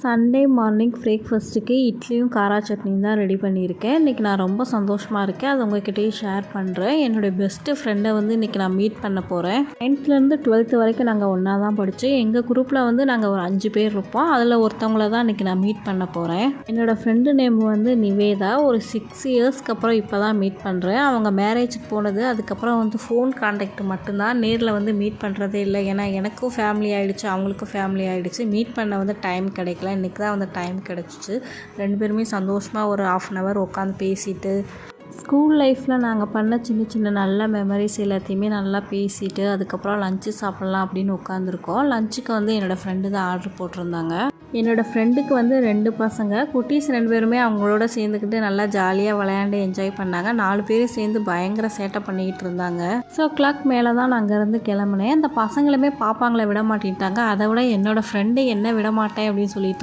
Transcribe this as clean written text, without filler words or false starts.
Sunday morning பிரேக்ஃபாஸ்ட்டுக்கு இட்லியும் காரா சட்னியும் தான் ரெடி பண்ணியிருக்கேன். இன்றைக்கி நான் ரொம்ப சந்தோஷமாக இருக்கேன். அதை உங்கள்கிட்டயும் ஷேர் பண்ணுறேன். என்னுடைய பெஸ்ட்டு ஃப்ரெண்டை வந்து இன்றைக்கி நான் மீட் பண்ண போகிறேன். 9th-லேருந்து 12th வரைக்கும் நாங்கள் ஒன்றா தான் படித்தோம். எங்கள் குரூப்பில் வந்து நாங்கள் ஒரு 5 பேர் இருப்போம். அதில் ஒருத்தவங்கள தான் இன்றைக்கி நான் மீட் பண்ண போகிறேன். என்னோடய ஃப்ரெண்டு நேம் வந்து நிவேதா. ஒரு 6 இயர்ஸ்க்கு அப்புறம் இப்போ தான் மீட் பண்ணுறேன். அவங்க மேரேஜுக்கு போனது, அதுக்கப்புறம் வந்து ஃபோன் கான்டாக்ட் மட்டும்தான். நேரில் வந்து மீட் பண்ணுறதே இல்லை. ஏன்னா எனக்கும் ஃபேமிலி ஆகிடுச்சு, அவங்களுக்கும் ஃபேமிலி ஆகிடுச்சு. மீட் பண்ண வந்து டைம் கிடைக்கல. இன்றைக்கி தான் வந்து டைம் கிடச்சிச்சு. 2 பேருமே சந்தோஷமாக ஒரு 1/2 hour உட்காந்து பேசிட்டு, ஸ்கூல் லைஃப்பில் நாங்கள் பண்ண சின்ன சின்ன நல்ல மெமரிஸ் எல்லாத்தையுமே நல்லா பேசிட்டு, அதுக்கப்புறம் லஞ்சு சாப்பிட்லாம் அப்படின்னு உட்காந்துருக்கோம். லஞ்சுக்கு வந்து என்னோடய ஃப்ரெண்டு தான் ஆர்டர் போட்டிருந்தாங்க. என்னோடய ஃப்ரெண்டுக்கு வந்து 2 பசங்க, குட்டீஸ் 2 பேருமே அவங்களோட சேர்ந்துக்கிட்டு நல்லா ஜாலியாக விளையாண்டு என்ஜாய் பண்ணாங்க. 4 பேரும் சேர்ந்து பயங்கர சேட்டை பண்ணிக்கிட்டு இருந்தாங்க. 6 o'clock மேலே தான் நான் அங்கேருந்து கிளம்புனேன். அந்த பசங்களுமே பாப்பாங்களை விட மாட்டேன்ட்டாங்க. அதை விட என்னோடய ஃப்ரெண்டு என்ன விட மாட்டேன் அப்படின்னு சொல்லிட்டு